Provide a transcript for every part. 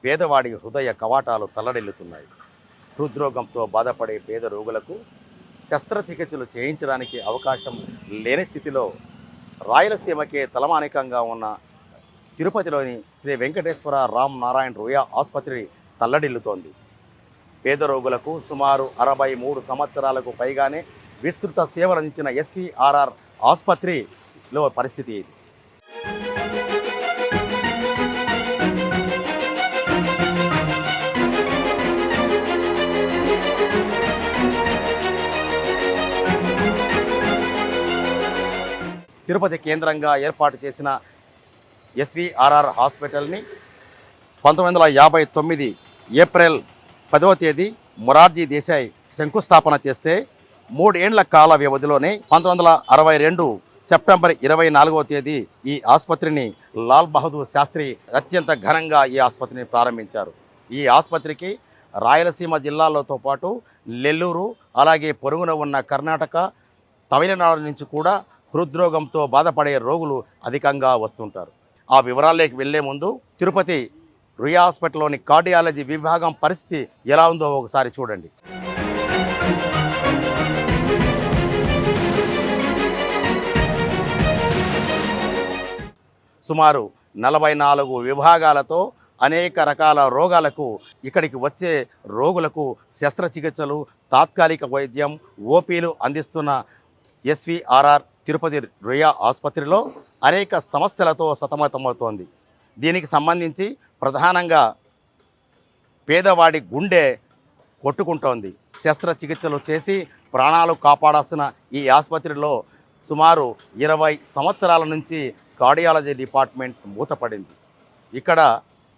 పేదవాడి హృదయ కవాటాలు తల్లడిల్లుతున్నాయి. హృద్రోగంతో బాధపడే పేద రోగులకు శస్త్రచికిత్సలు చేయించడానికి అవకాశం లేని స్థితిలో రాయలసీమకే తలమానికంగా ఉన్న తిరుపతిలోని శ్రీ వెంకటేశ్వర రామ్ నారాయణ రుయా ఆసుపత్రి తల్లడిల్లుతోంది. పేద రోగులకు సుమారు 63 సంవత్సరాలకు పైగానే విస్తృత సేవలందించిన ఎస్వీఆర్ఆర్ ఆసుపత్రిలో పరిస్థితి ఇది. తిరుపతి కేంద్రంగా ఏర్పాటు చేసిన ఎస్వీఆర్ఆర్ హాస్పిటల్ని 1959 ఏప్రిల్ 10వ తేదీ మొరార్జీ దేశాయ్ శంకుస్థాపన చేస్తే 3 ఏండ్ల కాల వ్యవధిలోనే 1962 సెప్టెంబర్ 24వ తేదీ ఈ ఆసుపత్రిని లాల్ బహదూర్ శాస్త్రి అత్యంత ఘనంగా ఈ ఆసుపత్రిని ప్రారంభించారు. ఈ ఆసుపత్రికి రాయలసీమ జిల్లాలతో పాటు నెల్లూరు, అలాగే పొరుగున ఉన్న కర్ణాటక, తమిళనాడు నుంచి కూడా హృద్రోగంతో బాధపడే రోగులు అధికంగా వస్తుంటారు. ఆ వివరాల్లోకి వెళ్లే ముందు తిరుపతి రుయా హాస్పిటల్లోని కార్డియాలజీ విభాగం పరిస్థితి ఎలా ఉందో ఒకసారి చూడండి. సుమారు 44 విభాగాలతో అనేక రకాల రోగాలకు ఇక్కడికి వచ్చే రోగులకు శస్త్రచికిత్సలు, తాత్కాలిక వైద్యం, ఓపీలు అందిస్తున్న ఎస్వీఆర్ఆర్ తిరుపతి రుయా ఆసుపత్రిలో అనేక సమస్యలతో సతమతమవుతోంది. దీనికి సంబంధించి ప్రధానంగా పేదవాడి గుండె కొట్టుకుంటోంది. శస్త్రచికిత్సలు చేసి ప్రాణాలు కాపాడాల్సిన ఈ ఆసుపత్రిలో సుమారు 20 సంవత్సరాల నుంచి కార్డియాలజీ డిపార్ట్మెంట్ మూతపడింది. ఇక్కడ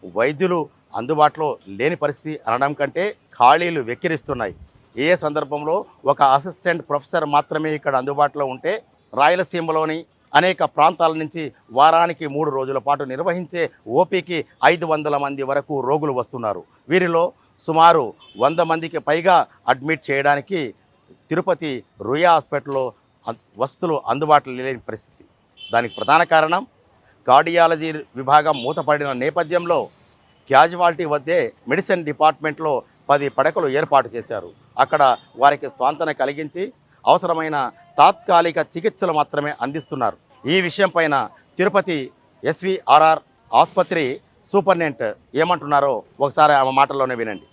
వైద్యులు అందుబాటులో లేని పరిస్థితి అనడం కంటే ఖాళీలు వెక్కిరిస్తున్నాయి. ఏ సందర్భంలో ఒక అసిస్టెంట్ ప్రొఫెసర్ మాత్రమే ఇక్కడ అందుబాటులో ఉంటే రాయలసీమలోని అనేక ప్రాంతాల నుంచి వారానికి 3 రోజుల పాటు నిర్వహించే ఓపీకి 500 మంది వరకు రోగులు వస్తున్నారు. వీరిలో సుమారు 100 మందికి పైగా అడ్మిట్ చేయడానికి తిరుపతి రుయా హాస్పిటల్లో వసతులు అందుబాటులో లేని పరిస్థితి. దానికి ప్రధాన కారణం కార్డియాలజీ విభాగం మూతపడిన నేపథ్యంలో క్యాజువాలిటీ వద్దే మెడిసిన్ డిపార్ట్మెంట్లో 10 పడకలు ఏర్పాటు చేశారు. అక్కడ వారికి స్వాంతన కలిగించి అవసరమైన తాత్కాలిక చికిత్సలు మాత్రమే అందిస్తున్నారు. ఈ విషయం పైన తిరుపతి ఎస్వీఆర్ఆర్ ఆసుపత్రి సూపరింటెండెంట్ ఏమంటున్నారో ఒకసారి ఆమె మాటల్లోనే వినండి.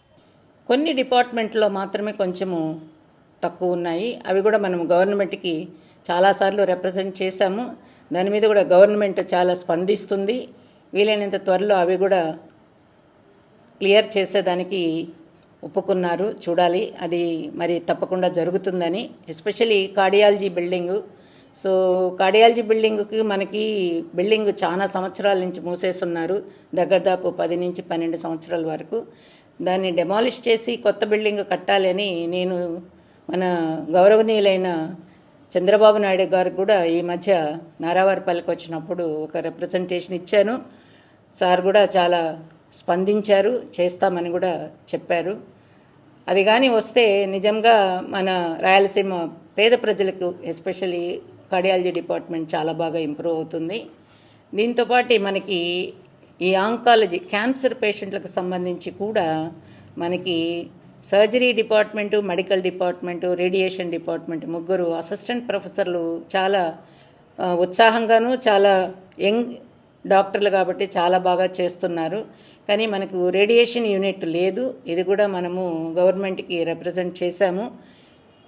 కొన్ని డిపార్ట్మెంట్లో మాత్రమే కొంచెము తక్కువ ఉన్నాయి. అవి కూడా మనం గవర్నమెంట్కి చాలాసార్లు రిప్రజెంట్ చేశాము. దాని మీద కూడా గవర్నమెంట్ చాలా స్పందిస్తుంది. వీలైనంత త్వరలో అవి కూడా క్లియర్ చేసేదానికి ఒప్పుకున్నారు. చూడాలి, అది మరి తప్పకుండా జరుగుతుందని. Especially cardiology building. So cardiology బిల్డింగ్కి మనకి బిల్డింగ్ చాలా సంవత్సరాల నుంచి మూసేస్తున్నారు. దాదాపు 10 నుంచి 12 సంవత్సరాల వరకు. దాన్ని డెమాలిష్ చేసి కొత్త బిల్డింగ్ కట్టాలని నేను మన గౌరవనీయులైన చంద్రబాబు నాయుడు గారికి కూడా ఈ మధ్య నారావారిపల్లికి వచ్చినప్పుడు ఒక రిప్రజెంటేషన్ ఇచ్చాను. సార్ కూడా చాలా స్పందించారు, చేస్తామని కూడా చెప్పారు. అది కానీ వస్తే నిజంగా మన రాయలసీమ పేద ప్రజలకు ఎస్పెషల్లీ కార్డియాలజీ డిపార్ట్మెంట్ చాలా బాగా ఇంప్రూవ్ అవుతుంది. దీంతోపాటు మనకి ఈ ఆంకాలజీ క్యాన్సర్ పేషెంట్లకు సంబంధించి కూడా మనకి surgery department, medical department, radiation department 3 assistant ప్రొఫెసర్లు చాలా ఉత్సాహంగాను, చాలా యంగ్ డాక్టర్లు కాబట్టి చాలా బాగా చేస్తున్నారు. కానీ మనకు రేడియేషన్ యూనిట్ లేదు. ఇది కూడా మనము గవర్నమెంట్కి రిప్రజెంట్ చేశాము.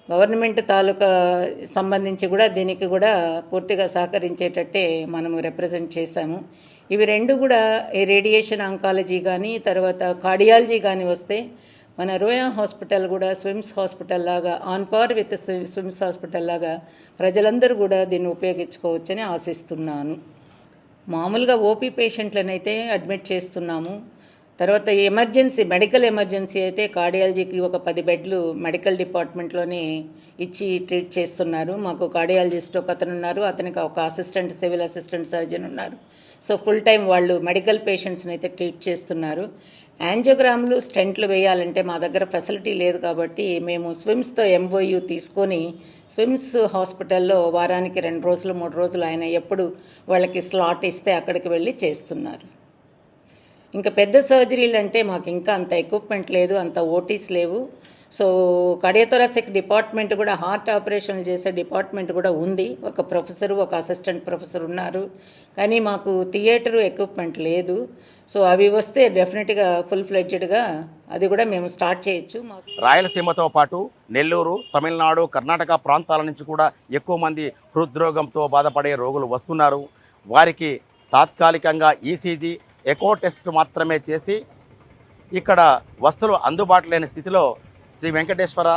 గవర్నమెంట్ తాలూకా సంబంధించి కూడా దీనికి కూడా పూర్తిగా సహకరించేటట్టే మనము రిప్రజెంట్ చేశాము. ఇవి 2 కూడా ఈ రేడియేషన్ ఆంకాలజీ కానీ తర్వాత కార్డియాలజీ కానీ వస్తే మన రోయా హాస్పిటల్ కూడా స్విమ్స్ హాస్పిటల్ లాగా on par with SVIMS hospital లాగా ప్రజలందరూ కూడా దీన్ని ఉపయోగించుకోవచ్చని ఆశిస్తున్నాను. మామూలుగా ఓపీ పేషెంట్లనైతే అడ్మిట్ చేస్తున్నాము. తర్వాత ఎమర్జెన్సీ మెడికల్ ఎమర్జెన్సీ అయితే కార్డియాలజీకి ఒక 10 బెడ్లు మెడికల్ డిపార్ట్మెంట్లోనే ఇచ్చి ట్రీట్ చేస్తున్నారు. మాకు కార్డియాలజిస్ట్ ఒక అతను ఉన్నారు, అతనికి ఒక అసిస్టెంట్ సివిల్ అసిస్టెంట్ సర్జన్ ఉన్నారు. సో ఫుల్ టైం వాళ్ళు మెడికల్ పేషెంట్స్ని అయితే ట్రీట్ చేస్తున్నారు. యాంజియోగ్రామ్లు, స్టెంట్లు వేయాలంటే మా దగ్గర ఫెసిలిటీ లేదు కాబట్టి మేము స్విమ్స్తో ఎంఓయూ తీసుకొని స్విమ్స్ హాస్పిటల్లో వారానికి 2 రోజులు 3 రోజులు ఆయన ఎప్పుడు వాళ్ళకి స్లాట్ ఇస్తే అక్కడికి వెళ్ళి చేస్తున్నారు. ఇంకా పెద్ద సర్జరీలు అంటే మాకు ఇంకా అంత ఎక్విప్మెంట్ లేదు, అంత ఓటీస్ లేవు. సో కార్డియోథొరాసిక్ డిపార్ట్మెంట్ కూడా, హార్ట్ ఆపరేషన్లు చేసే డిపార్ట్మెంట్ కూడా ఉంది. ఒక ప్రొఫెసరు, ఒక అసిస్టెంట్ ప్రొఫెసర్ ఉన్నారు, కానీ మాకు థియేటరు ఎక్విప్మెంట్ లేదు. సో అవి వస్తే డెఫినెట్గా ఫుల్ ఫ్లెడ్జెడ్గా అది కూడా మేము స్టార్ట్ చేయొచ్చు. మాకు రాయలసీమతో పాటు నెల్లూరు, తమిళనాడు, కర్ణాటక ప్రాంతాల నుంచి కూడా ఎక్కువ మంది హృద్రోగంతో బాధపడే రోగులు వస్తున్నారు. వారికి తాత్కాలికంగా ఈసీజీ, ఎకో టెస్ట్ మాత్రమే చేసి ఇక్కడ వస్తువులు అందుబాటు లేని స్థితిలో శ్రీ వెంకటేశ్వర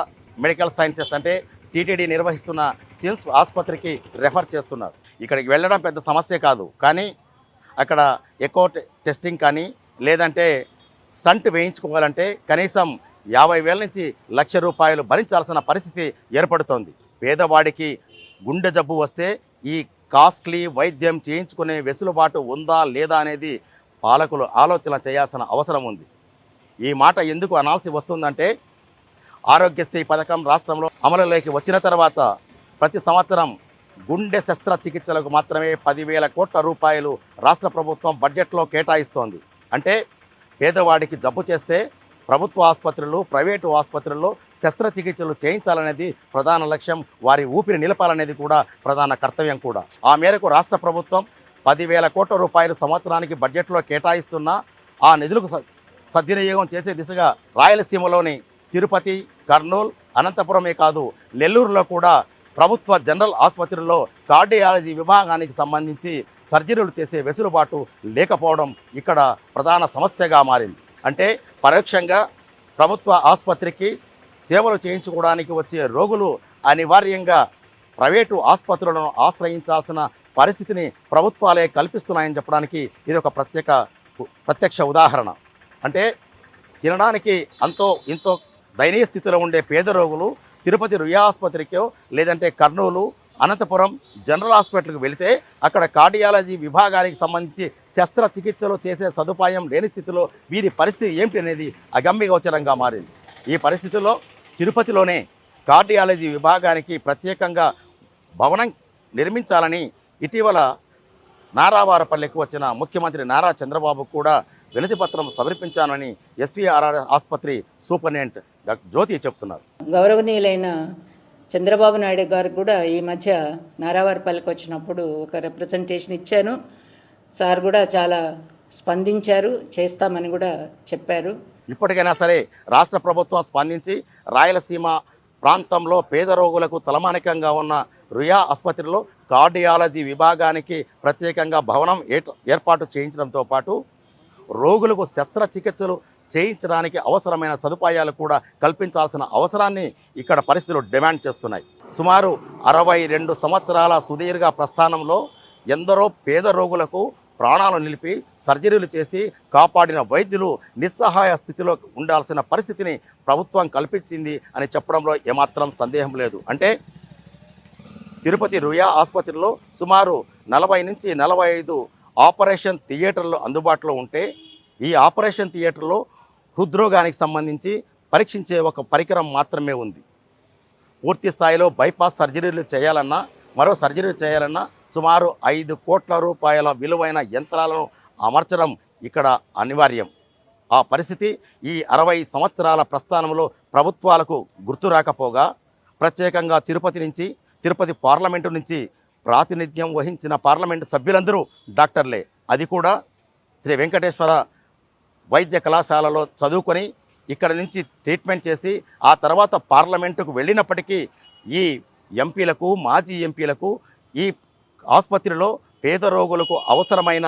మెడికల్ సైన్సెస్ అంటే టీటీడీ నిర్వహిస్తున్న సిమ్స్ ఆసుపత్రికి రెఫర్ చేస్తున్నారు. ఇక్కడికి వెళ్ళడం పెద్ద సమస్య కాదు, కానీ అక్కడ ఎకో టెస్టింగ్ కానీ లేదంటే స్టంట్ వేయించుకోవాలంటే కనీసం 50,000 నుంచి ₹1,00,000 భరించాల్సిన పరిస్థితి ఏర్పడుతోంది. పేదవాడికి గుండె జబ్బు వస్తే ఈ కాస్ట్లీ వైద్యం చేయించుకునే వెసులుబాటు ఉందా లేదా అనేది పాలకులు ఆలోచన చేయాల్సిన అవసరం ఉంది. ఈ మాట ఎందుకు అనాల్సి వస్తుందంటే, ఆరోగ్యశ్రీ పథకం రాష్ట్రంలో అమలులోకి వచ్చిన తర్వాత ప్రతి సంవత్సరం గుండె శస్త్రచికిత్సలకు మాత్రమే 10,000 కోట్ల రూపాయలు రాష్ట్ర ప్రభుత్వం బడ్జెట్లో కేటాయిస్తోంది. అంటే పేదవాడికి జబ్బు చేస్తే ప్రభుత్వ ఆసుపత్రులు, ప్రైవేటు ఆసుపత్రుల్లో శస్త్రచికిత్సలు చేయించాలనేది ప్రధాన లక్ష్యం. వారి ఊపిరి నిలపాలనేది కూడా ప్రధాన కర్తవ్యం కూడా. ఆ మేరకు రాష్ట్ర ప్రభుత్వం 10,000 కోట్ల రూపాయలు సంవత్సరానికి బడ్జెట్లో కేటాయిస్తున్న ఆ నిధులకు సద్వినియోగం చేసే దిశగా రాయలసీమలోని తిరుపతి, కర్నూలు, అనంతపురమే కాదు నెల్లూరులో కూడా ప్రభుత్వ జనరల్ ఆసుపత్రుల్లో కార్డియాలజీ విభాగానికి సంబంధించి సర్జరీలు చేసే వెసులుబాటు లేకపోవడం ఇక్కడ ప్రధాన సమస్యగా మారింది. అంటే పరోక్షంగా ప్రభుత్వ ఆసుపత్రికి సేవలు చేయించుకోవడానికి వచ్చే రోగులు అనివార్యంగా ప్రైవేటు ఆసుపత్రులను ఆశ్రయించాల్సిన పరిస్థితిని ప్రభుత్వాలే కల్పిస్తున్నాయని చెప్పడానికి ఇది ఒక ప్రత్యక్ష ఉదాహరణ. అంటే తినడానికి ఇంతో దయనీయ స్థితిలో ఉండే పేద రోగులు తిరుపతి రుయా ఆసుపత్రికో లేదంటే కర్నూలు, అనంతపురం జనరల్ హాస్పిటల్కి వెళితే అక్కడ కార్డియాలజీ విభాగానికి సంబంధించి శస్త్రచికిత్సలు చేసే సదుపాయం లేని స్థితిలో వీరి పరిస్థితి ఏమిటి అనేది అగమ్యగోచరంగా మారింది. ఈ పరిస్థితుల్లో తిరుపతిలోనే కార్డియాలజీ విభాగానికి ప్రత్యేకంగా భవనం నిర్మించాలని ఇటీవల నారావారపల్లికి వచ్చిన ముఖ్యమంత్రి నారా చంద్రబాబు కూడా వినతి పత్రం సమర్పించానని ఎస్వీఆర్ఆర్ ఆసుపత్రి సూపరింటెండెంట్ డాక్టర్ జ్యోతి చెప్తున్నారు. గౌరవనీయులైన చంద్రబాబు నాయుడు గారు కూడా ఈ మధ్య నారావారిపల్లికి వచ్చినప్పుడు ఒక రిప్రజెంటేషన్ ఇచ్చాను. సార్ కూడా చాలా స్పందించారు, చేస్తామని కూడా చెప్పారు. ఇప్పటికైనా సరే రాష్ట్ర ప్రభుత్వం స్పందించి రాయలసీమ ప్రాంతంలో పేద రోగులకు తలమానికంగా ఉన్న రుయా ఆసుపత్రిలో కార్డియాలజీ విభాగానికి ప్రత్యేకంగా భవనం ఏర్పాటు చేయించడంతో పాటు రోగులకు శస్త్రచికిత్సలు చేయించడానికి అవసరమైన సదుపాయాలు కూడా కల్పించాల్సిన అవసరాన్ని ఇక్కడ పరిస్థితులు డిమాండ్ చేస్తున్నాయి. సుమారు 62 సంవత్సరాల సుదీర్ఘ ప్రస్థానంలో ఎందరో పేద రోగులకు ప్రాణాలు నిలిపి సర్జరీలు చేసి కాపాడిన వైద్యులు నిస్సహాయ స్థితిలో ఉండాల్సిన పరిస్థితిని ప్రభుత్వం కల్పించింది అని చెప్పడంలో ఏమాత్రం సందేహం లేదు. అంటే తిరుపతి రుయా ఆసుపత్రిలో సుమారు 40 నుంచి 45 ఆపరేషన్ థియేటర్లు అందుబాటులో ఉంటే ఈ ఆపరేషన్ థియేటర్లో హృద్రోగానికి సంబంధించి పరీక్షించే ఒక పరికరం మాత్రమే ఉంది. పూర్తి స్థాయిలో బైపాస్ సర్జరీలు చేయాలన్నా, మరో సర్జరీ చేయాలన్నా సుమారు 5 కోట్ల రూపాయల విలువైన యంత్రాలను అమర్చడం ఇక్కడ అనివార్యం. ఆ పరిస్థితి ఈ 60 సంవత్సరాల ప్రస్థానంలో ప్రభుత్వాలకు గుర్తు రాకపోగా ప్రత్యేకంగా తిరుపతి పార్లమెంటు నుంచి ప్రాతినిధ్యం వహించిన పార్లమెంటు సభ్యులందరూ డాక్టర్లే. అది కూడా శ్రీ వెంకటేశ్వర వైద్య కళాశాలలో చదువుకొని ఇక్కడ నుంచి ట్రీట్మెంట్ చేసి ఆ తర్వాత పార్లమెంటుకు వెళ్ళినప్పటికీ ఈ ఎంపీలకు, మాజీ ఎంపీలకు ఈ ఆసుపత్రిలో పేద రోగులకు అవసరమైన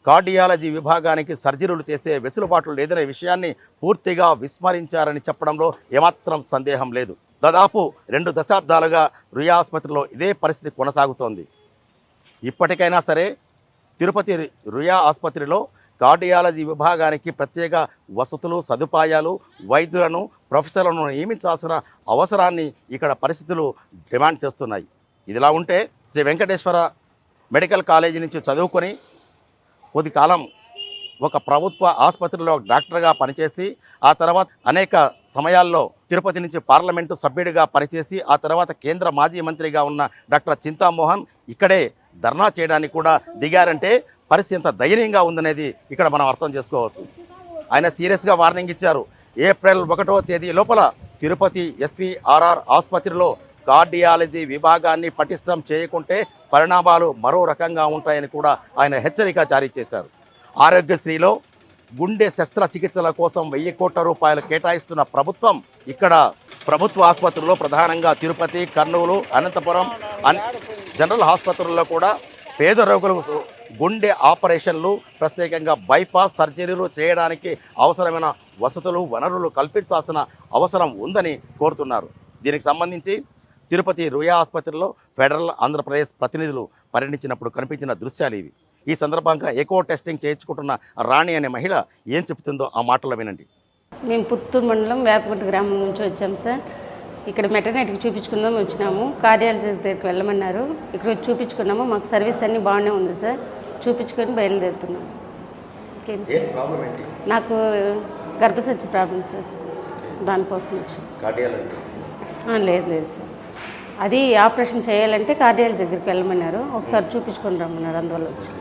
కార్డియాలజీ విభాగానికి సర్జరీలు చేసే వెసులుబాట్లు లేదనే విషయాన్ని పూర్తిగా విస్మరించారని చెప్పడంలో ఏమాత్రం సందేహం లేదు. దాదాపు 2 దశాబ్దాలుగా రుయా ఆసుపత్రిలో ఇదే పరిస్థితి కొనసాగుతోంది. ఇప్పటికైనా సరే తిరుపతి రుయా ఆసుపత్రిలో కార్డియాలజీ విభాగానికి ప్రత్యేక వసతులు, సదుపాయాలు, వైద్యులను, ప్రొఫెసర్లను నియమించాల్సిన అవసరాన్ని ఇక్కడ పరిస్థితులు డిమాండ్ చేస్తున్నాయి. ఇదిలా ఉంటే శ్రీ వెంకటేశ్వర మెడికల్ కాలేజీ నుంచి చదువుకొని కొద్ది కాలం ఒక ప్రభుత్వ ఆసుపత్రిలో డాక్టర్గా పనిచేసి ఆ తర్వాత అనేక సమయాల్లో తిరుపతి నుంచి పార్లమెంటు సభ్యుడిగా పనిచేసి ఆ తర్వాత కేంద్ర మాజీ మంత్రిగా ఉన్న డాక్టర్ చింతామోహన్ ఇక్కడే ధర్నా చేయడానికి కూడా దిగారంటే పరిస్థితి ఎంత దయనీయంగా ఉందనేది ఇక్కడ మనం అర్థం చేసుకోవచ్చు. ఆయన సీరియస్గా వార్నింగ్ ఇచ్చారు. ఏప్రిల్ 1వ తేదీ లోపల తిరుపతి ఎస్విఆర్ఆర్ ఆసుపత్రిలో కార్డియాలజీ విభాగాన్ని పటిష్టం చేయకుంటే పరిణామాలు మరో రకంగా ఉంటాయని కూడా ఆయన హెచ్చరిక జారీ చేశారు. ఆరోగ్యశ్రీలో గుండె శస్త్రచికిత్సల కోసం 1000 కోట్ల రూపాయలు కేటాయిస్తున్న ప్రభుత్వం ఇక్కడ ప్రభుత్వ ఆసుపత్రుల్లో ప్రధానంగా తిరుపతి, కర్నూలు, అనంతపురం జనరల్ ఆసుపత్రుల్లో కూడా పేద రోగులకు గుండె ఆపరేషన్లు, ప్రత్యేకంగా బైపాస్ సర్జరీలు చేయడానికి అవసరమైన వసతులు, వనరులు కల్పించాల్సిన అవసరం ఉందని కోరుతున్నారు. దీనికి సంబంధించి తిరుపతి రుయా ఆసుపత్రిలో ఫెడరల్ ఆంధ్రప్రదేశ్ ప్రతినిధులు పర్యటించినప్పుడు కనిపించిన దృశ్యాలు ఇవి. ఈ సందర్భంగా ఎకో టెస్టింగ్ చేయించుకుంటున్న రాణి అనే మహిళ ఏం చెబుతుందో ఆ మాటల్లో వినండి. మేము పుత్తూరు మండలం వేపగుంట గ్రామం నుంచి వచ్చాము సార్. ఇక్కడ మెటర్నిటీకి చూపించుకుందాం వచ్చినాము. కార్డియాలజిస్ట్ దగ్గరికి వెళ్ళమన్నారు. ఇక్కడ వచ్చి చూపించుకున్నాము. మాకు సర్వీస్ అన్నీ బాగానే ఉంది సార్. చూపించుకొని బయలుదేరుతున్నాము. నాకు గర్భసంచి ప్రాబ్లం సార్, దానికోసం వచ్చి. లేదు లేదు సార్, అది ఆపరేషన్ చేయాలంటే కార్డియాలజీ దగ్గరికి వెళ్ళమన్నారు. ఒకసారి చూపించుకొని రమ్మన్నారు, అందువల్ల వచ్చి.